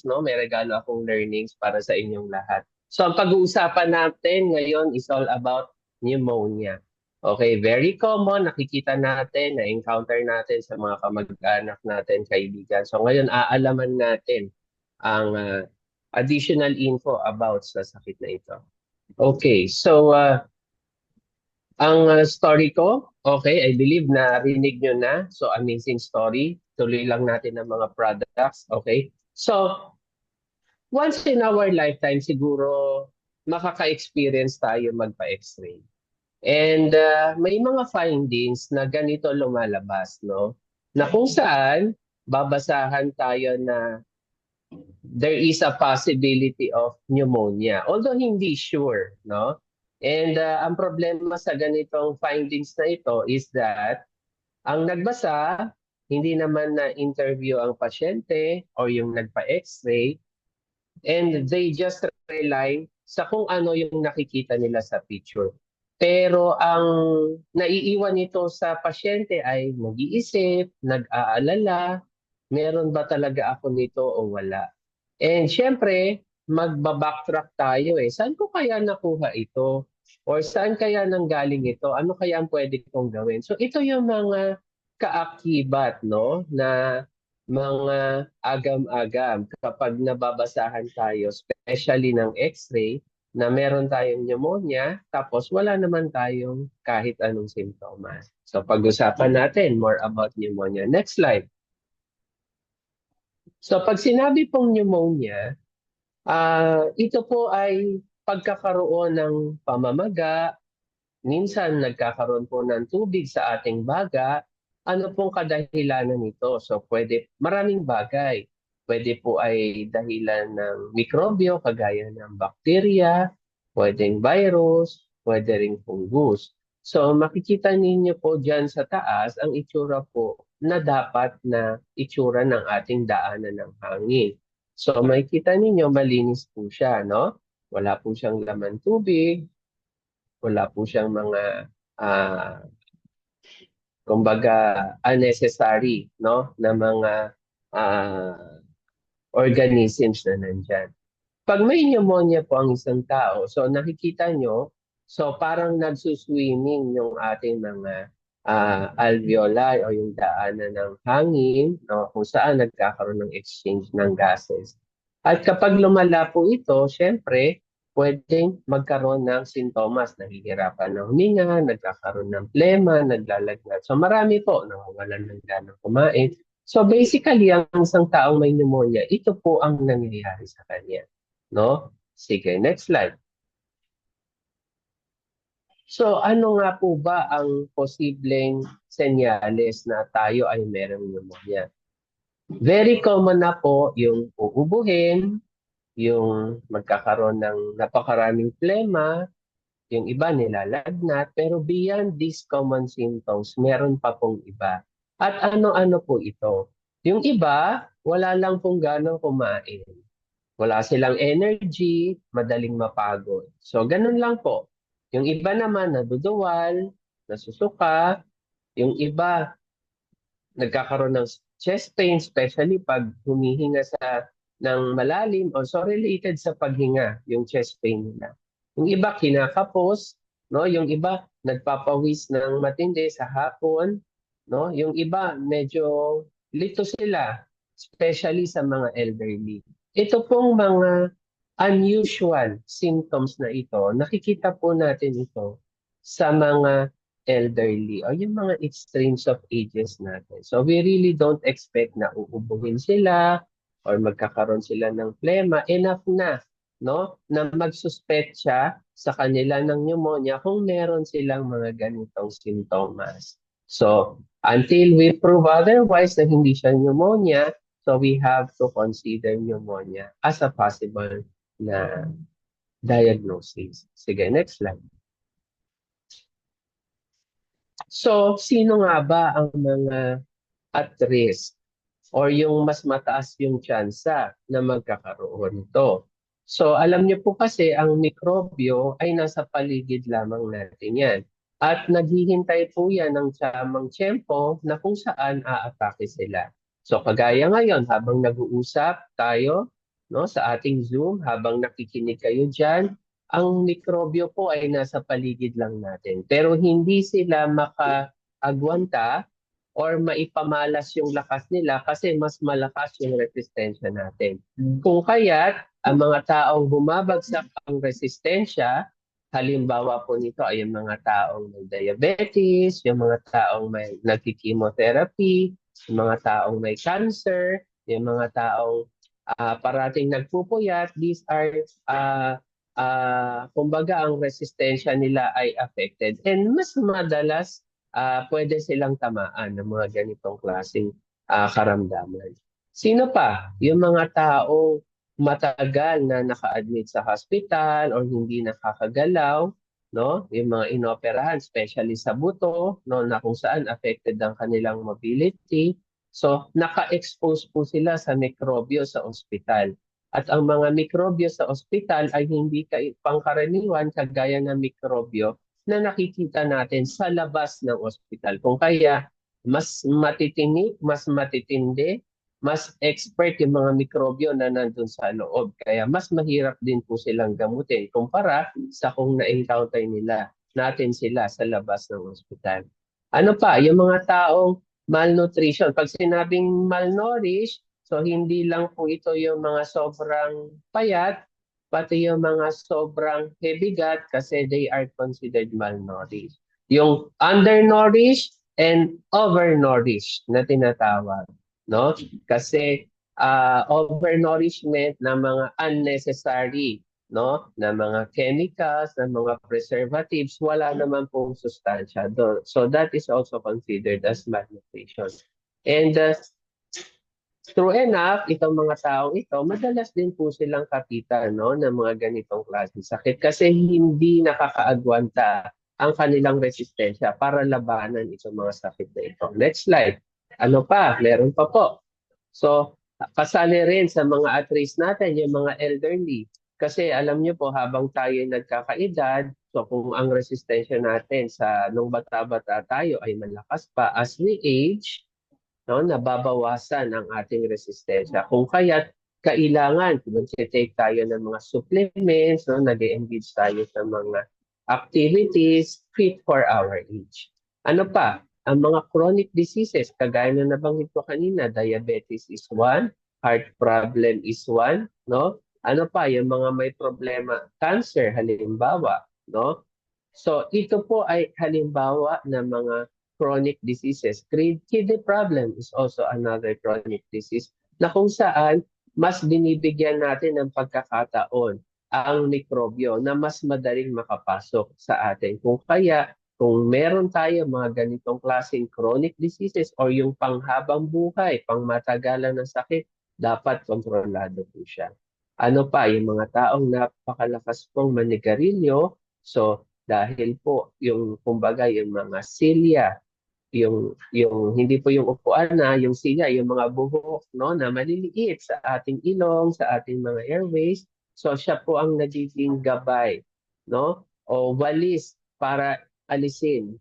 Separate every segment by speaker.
Speaker 1: no? May regalo akong learnings para sa inyong lahat. So, ang pag-uusapan natin ngayon is all about pneumonia. Okay, very common, nakikita natin, na-encounter natin sa mga kamag-anak natin, kaibigan. So, ngayon, aalaman natin ang additional info about sa sakit na ito. Okay, so ang story ko, okay, I believe na rinig nyo na. So, amazing story. Tuloy lang natin ang mga products, okay? So, once in our lifetime, siguro makaka-experience tayo magpa-x-ray. And may mga findings na ganito lumalabas, no? Na kung saan babasahan tayo na there is a possibility of pneumonia. Although hindi sure, no? And ang problema sa ganitong findings na ito is that ang nagbasa, hindi naman na-interview ang pasyente or yung nagpa-x-ray, and they just rely sa kung ano yung nakikita nila sa picture. Pero ang naiiwan nito sa pasyente ay nag-iisip, nag-aalala, meron ba talaga ako nito o wala? And syempre, magbabacktrack tayo eh. Saan ko kaya nakuha ito? Or saan kaya nanggaling ito? Ano kaya ang pwede kong gawin? So ito yung mga kaakibat, no? Na mga agam-agam kapag nababasahan tayo, especially ng x-ray, na meron tayong pneumonia, tapos wala naman tayong kahit anong simptomas. So pag-usapan natin more about pneumonia. Next slide. So pag sinabi pong pneumonia, ito po ay pagkakaroon ng pamamaga, minsan nagkakaroon po ng tubig sa ating baga. Ano pong kadahilanan nito? So pwede maraming bagay. Pwede po ay dahilan ng mikrobyo kagaya ng bakterya, pwedeng virus, pwede ring fungus. So makikita ninyo po dyan sa taas ang itsura po na dapat na itsura ng ating daanan ng hangin. So makikita ninyo malinis po siya, no? Wala po siyang laman tubig, wala po siyang mga kumbaga unnecessary, no, na mga ah, organisms na nandyan. Pag may pneumonia po ang isang tao, so nakikita nyo, so parang nagsuswimming yung ating mga alveoli o yung daanan ng hangin, no, kung saan nagkakaroon ng exchange ng gases. At kapag lumala po ito, syempre, pwedeng magkaroon ng sintomas, nahihirapan ng huminga, nagkakaroon ng plema, naglalagnat. So marami po, nawawalan ng ganang kumain. So basically, ang isang taong may pneumonia, ito po ang nangyayari sa kanya. No? Sige, next slide. So ano nga po ba ang posibleng senyales na tayo ay merong pneumonia? Very common na po yung uubuhin, yung magkakaroon ng napakaraming plema, yung iba nilalagnat, pero beyond these common symptoms, meron pa pong iba. At ano-ano po ito? Yung iba, wala lang pong ganong kumain. Wala silang energy, madaling mapagod. So, ganun lang po. Yung iba naman, naduduwal, nasusuka. Yung iba, nagkakaroon ng chest pain, especially pag humihinga ng malalim o so related sa paghinga, yung chest pain nila. Yung iba, kinakapos. No? Yung iba, nagpapawis ng matindi sa hapon. No? Yung iba, medyo lito sila, especially sa mga elderly. Ito pong mga unusual symptoms na ito, nakikita po natin ito sa mga elderly o yung mga extremes of ages natin. So we really don't expect na uubuhin sila or magkakaroon sila ng plema. Enough na, no, na mag-suspect siya sa kanila ng pneumonia kung meron silang mga ganitong sintomas. So until we prove otherwise na hindi siya pneumonia, so we have to consider pneumonia as a possible na diagnosis. Sige, next slide. So, sino nga ba ang mga at risk or yung mas mataas yung tsansa na magkakaroon nito? So, alam niyo po kasi ang mikrobyo ay nasa paligid lamang natin yan. At naghihintay po yan ng tamang tiyempo na kung saan aatake sila. So, kagaya ngayon, habang nag-uusap tayo, no, sa ating Zoom habang nakikinig kayo diyan, ang mikrobyo po ay nasa paligid lang natin. Pero hindi sila makaagwanta or maipamalas yung lakas nila kasi mas malakas yung resistensya natin. Kung kaya't ang mga taong bumabagsak ang resistensya, halimbawa po nito ay yung mga taong may diabetes, yung mga taong may nagki-chemotherapy, yung mga taong may cancer, yung mga taong parating nagpupuyat, these are, kumbaga, ang resistensya nila ay affected. And mas madalas, pwede silang tamaan ng mga ganitong klaseng karamdaman. Sino pa? Yung mga taong matagal na naka-admit sa hospital or hindi nakakagalaw, no? Yung mga inoperahan, especially sa buto, no, na kung saan affected ang kanilang mobility. So, naka-expose po sila sa mikrobyo sa ospital. At ang mga mikrobyo sa ospital ay hindi pangkaraniwan kagaya ng mikrobyo na nakikita natin sa labas ng ospital. Kung kaya, mas matitinik, mas matitindi, mas expert yung mga mikrobyo na nandun sa loob. Kaya mas mahirap din po silang gamutin kumpara sa kung na-encounter natin sila sa labas ng ospital. Ano pa, yung mga taong malnutrition. Pag sinabing malnourished, so hindi lang po ito yung mga sobrang payat, pati yung mga sobrang heavy gut kasi they are considered malnourished. Yung undernourished and overnourished na tinatawag, no? Kasi overnourishment ng mga unnecessary, no, na mga chemicals, na mga preservatives, wala naman pong sustansya doon. So that is also considered as malnutrition. And true enough, itong mga tao ito, madalas din po silang kapitan, no, ng mga ganitong klase sakit kasi hindi nakakaagwanta ang kanilang resistensya para labanan itong mga sakit na ito. Next slide. Ano pa? Meron pa po. So, kasali rin sa mga at-risk natin yung mga elderly. Kasi alam niyo po, habang tayo nagkakaedad, so kung ang resistensya natin sa nung bata-bata tayo ay malakas pa, as we age, no, nababawasan ang ating resistensya. Kung kaya't kailangan, mag-take tayo ng mga supplements, no, nag-engage tayo sa mga activities fit for our age. Ano pa? Ang mga chronic diseases, kagaya na nabanggit ko kanina, diabetes is one, heart problem is one, no? Ano pa? Yung mga may problema, cancer, halimbawa, no? So, ito po ay halimbawa ng mga chronic diseases. Kidney problem is also another chronic disease na kung saan mas binibigyan natin ng pagkakataon ang mikrobyo na mas madaling makapasok sa atin. Kung kaya, kung meron tayo mga ganitong klaseng chronic diseases or yung panghabang buhay, pangmatagalan ng sakit, dapat kontrolado po siya. Ano pa, yung mga taong napakalakas pong manigarilyo, so dahil po yung kumbaga yung mga silya, yung hindi po yung upuan na, yung silya, yung mga buhok, no, na maliliit sa ating ilong, sa ating mga airways. So siya po ang nagiging gabay, no, o walis para alisin,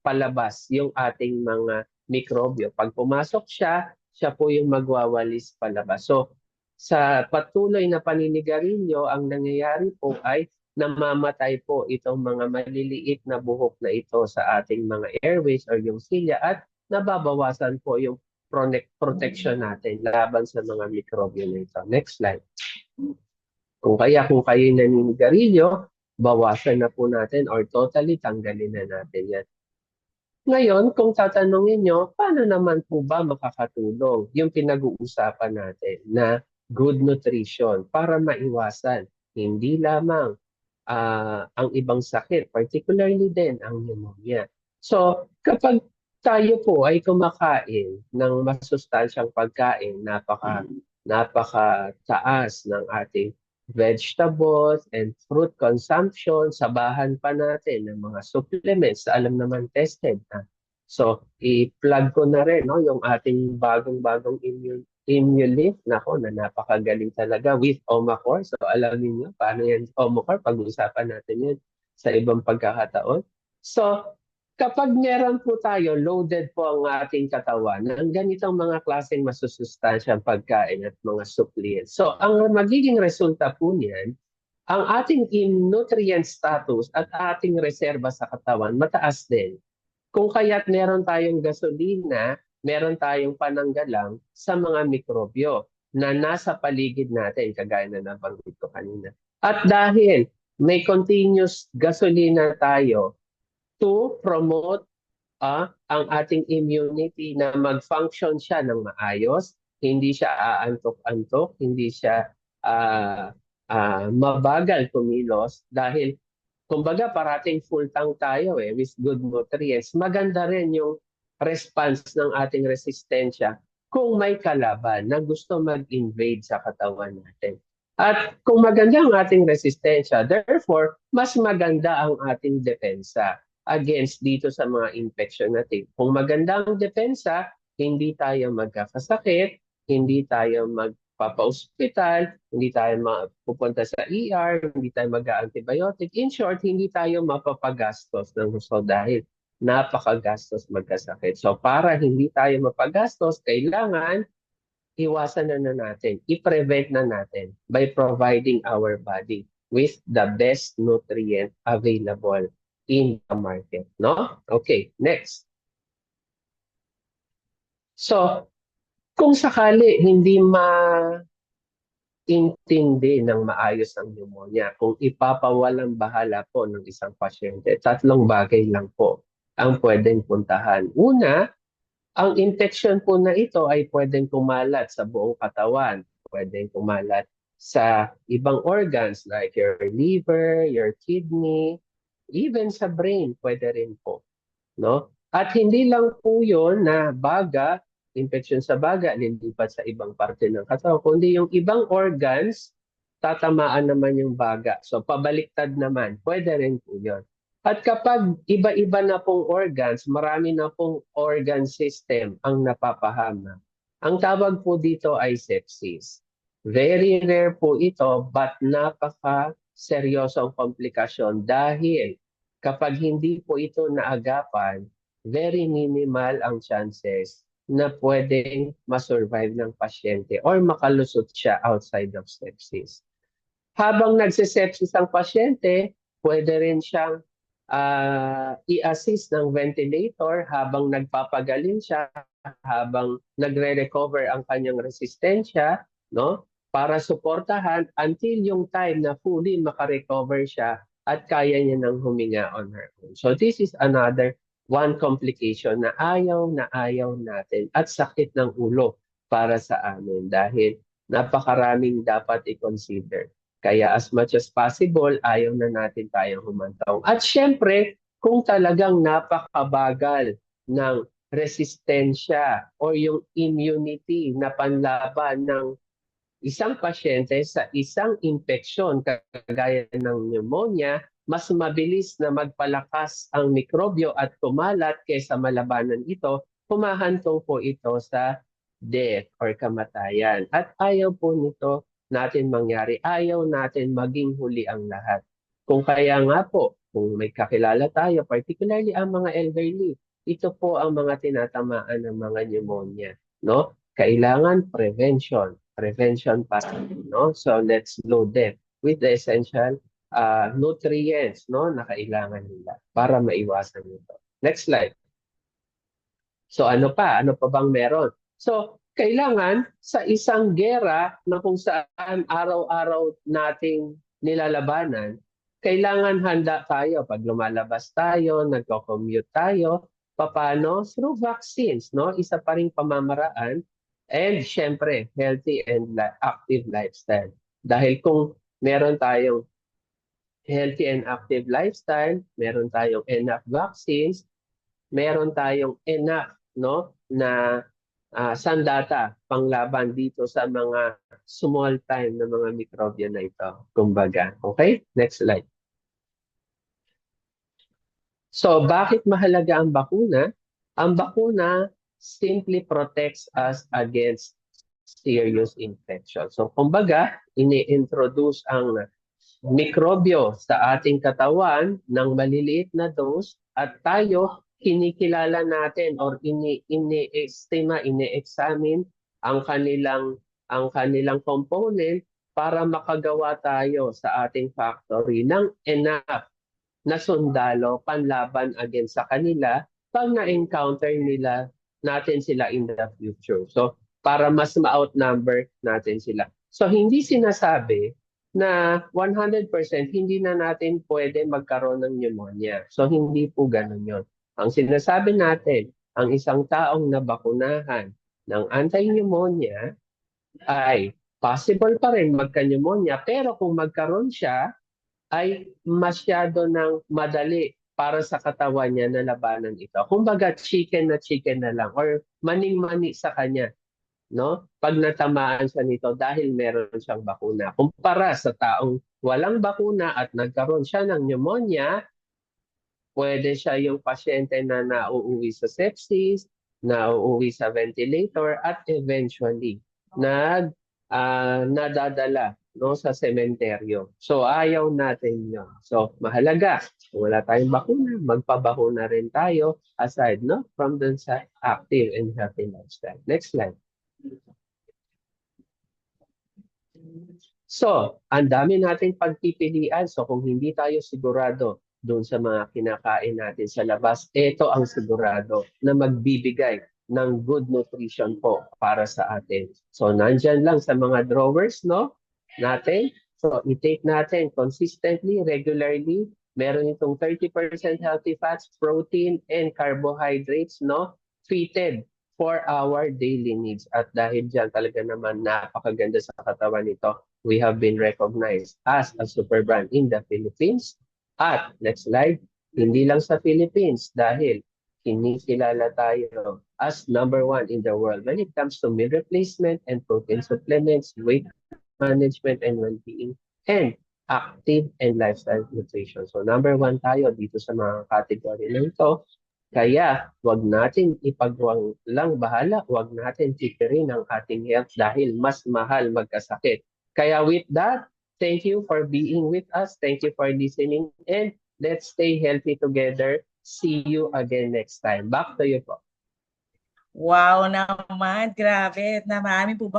Speaker 1: palabas yung ating mga mikrobyo. Pag pumasok siya, siya po yung magwawalis palabas. So sa patuloy na paninigarilyo, ang nangyayari po ay namamatay po itong mga maliliit na buhok na ito sa ating mga airways or yung silya at nababawasan po yung protection natin laban sa mga mikrobyo na ito. Next slide. Kung kayo naninigarilyo, bawasan na po natin or totally tanggalin na natin yan. Ngayon, kung tatanungin nyo, paano naman po ba makakatulong yung pinag-uusapan natin na good nutrition para maiwasan hindi lamang ang ibang sakit, particularly din ang pneumonia. So, kapag tayo po ay kumakain ng masustansyang pagkain, napaka taas ng ating vegetables and fruit consumption, sabahan pa natin ng mga supplements, alam naman tested na. So, i-plug ko na rin, no, yung ating bagong-bagong Imulif, nako, na napakagaling talaga with Omacor. So alam niyo paano yan Omacor, pag-uusapan natin yun sa ibang pagkakataon. So Kapag meron po tayo, loaded po ang ating katawan ng ganitong mga klaseng masusustansyang pagkain at mga supplements. So, ang magiging resulta po niyan, ang ating nutrient status at ating reserba sa katawan, mataas din. Kung kaya't meron tayong gasolina, meron tayong pananggalang sa mga mikrobyo na nasa paligid natin, kagaya na nabanggit ko kanina. At dahil may continuous gasolina tayo to promote ang ating immunity na mag-function siya ng maayos, hindi siya aantok-antok, hindi siya mabagal kumilos dahil kumbaga parating full tank tayo with good nutrients. Maganda rin yung response ng ating resistensya kung may kalaban na gusto mag-invade sa katawan natin. At kung maganda ang ating resistensya, therefore, mas maganda ang ating depensa against dito sa mga infection natin. Kung maganda ang depensa, hindi tayo magkakasakit, hindi tayo magpapa-hospital, hindi tayo pupunta sa ER, hindi tayo mag-antibiotic. In short, hindi tayo mapapagastos ng gusto dahil napakagastos magkasakit. So para hindi tayo mapagastos, kailangan iwasan na natin, i-prevent na natin by providing our body with the best nutrient available in the market. No? Okay, next. So, kung sakali hindi intindi ng maayos ang pneumonia, kung ipapawalang bahala po ng isang pasyente, tatlong bagay lang po ang pwedeng puntahan. Una, ang infection po na ito ay pwedeng kumalat sa buong katawan, pwedeng kumalat sa ibang organs like your liver, your kidney, even sa brain, pwede rin po. No? At hindi lang po yun na baga, infection sa baga, lilipat sa ibang parte ng katawan, kundi yung ibang organs, tatamaan naman yung baga. So pabaliktad naman, pwede rin po yun. At kapag iba-iba na pong organs, marami na pong organ system ang napapahama. Ang tawag po dito ay sepsis. Very rare po ito but napaka-seryosong komplikasyon dahil kapag hindi po ito naagapan, very minimal ang chances na pwedeng masurvive ng pasyente or makalusot siya outside of sepsis. Habang nagsisepsis ang pasyente, pwede rin siyang i-assist ng ventilator habang nagpapagaling siya, habang nagre-recover ang kanyang resistensya, no? Para suportahan until yung time na fully makarecover siya at kaya niya nang huminga on her own. So this is another one complication na ayaw natin at sakit ng ulo para sa amin dahil napakaraming dapat i-consider. Kaya as much as possible, ayaw na natin tayong humantong. At syempre, kung talagang napakabagal ng resistensya o yung immunity na panlaban ng isang pasyente sa isang infeksyon kagaya ng pneumonia, mas mabilis na magpalakas ang mikrobyo at kumalat kaysa malabanan ito, humahantong po ito sa death or kamatayan. At ayaw po nito natin mangyari. Ayaw natin maging huli ang lahat. Kung kaya nga po, kung may kakilala tayo, particularly ang mga elderly, ito po ang mga tinatamaan ng mga pneumonia. No? Kailangan prevention. Prevention pa rin, no? So let's load them with the essential nutrients, no, na kailangan nila para maiwasan ito. Next slide. So ano pa? Ano pa bang meron? So kailangan sa isang gera na kung saan araw-araw nating nilalabanan, kailangan handa tayo pag lumalabas tayo, nagko-commute tayo, paano? Through vaccines, no? Isa pa ring pamamaraan and syempre healthy and active lifestyle. Dahil kung meron tayong healthy and active lifestyle, meron tayong enough vaccines, meron tayong enough no na sandata panglaban dito sa mga small time na mga mikrobyo na ito. Kumbaga, okay? Next slide. So, bakit mahalaga ang bakuna? Ang bakuna simply protects us against serious infection. So, kumbaga, ini-introduce ang mikrobyo sa ating katawan ng maliliit na dose at tayo kinikilala natin or ine-examine ang kanilang component para makagawa tayo sa ating factory ng enough na sundalo panlaban against sa kanila pag na-encounter natin sila in the future. So, para mas ma-outnumber natin sila. So, hindi sinasabi na 100% hindi na natin pwede magkaroon ng pneumonia. So, hindi po ganun yun. Ang sinasabi natin, ang isang taong nabakunahan ng anti-pneumonia ay possible pa rin magka-pneumonia, pero kung magkaroon siya, ay masyado ng madali para sa katawan niya na labanan ito. Kumbaga chicken na lang or maning-mani sa kanya, no? Pag natamaan siya nito dahil meron siyang bakuna. Kumpara sa taong walang bakuna at nagkaroon siya ng pneumonia, pwede siya yung pasyente na nauuwi sa sepsis, nauuwi sa ventilator at eventually nadadala, no, sa sementeryo. So ayaw natin yun. So mahalaga, kung wala tayong bakuna, magpabakuna rin tayo aside, no, from the active and healthy lifestyle. Next slide. So, ang dami nating pagpipilian. So, kung hindi tayo sigurado doon sa mga kinakain natin sa labas, ito ang sigurado na magbibigay ng good nutrition po para sa atin. So, nandyan lang sa mga drawers, no, natin. So, i-take natin consistently, regularly. Meron itong 30% healthy fats, protein, and carbohydrates, no, treated for our daily needs. At dahil dyan talaga naman napakaganda sa katawan nito, we have been recognized as a super brand in the Philippines. At next slide, hindi lang sa Philippines dahil kinikilala tayo as #1 in the world when it comes to meal replacement and protein supplements, weight management and well-being, and active and lifestyle nutrition. So #1 tayo dito sa mga category na ito. Kaya wag natin ipagwang lang bahala, wag natin tipirin ang ating health dahil mas mahal magkasakit. Kaya with that, thank you for being with us. Thank you for listening and let's stay healthy together. See you again next time. Back to you po.
Speaker 2: Wow naman, grabe. Na marami po ba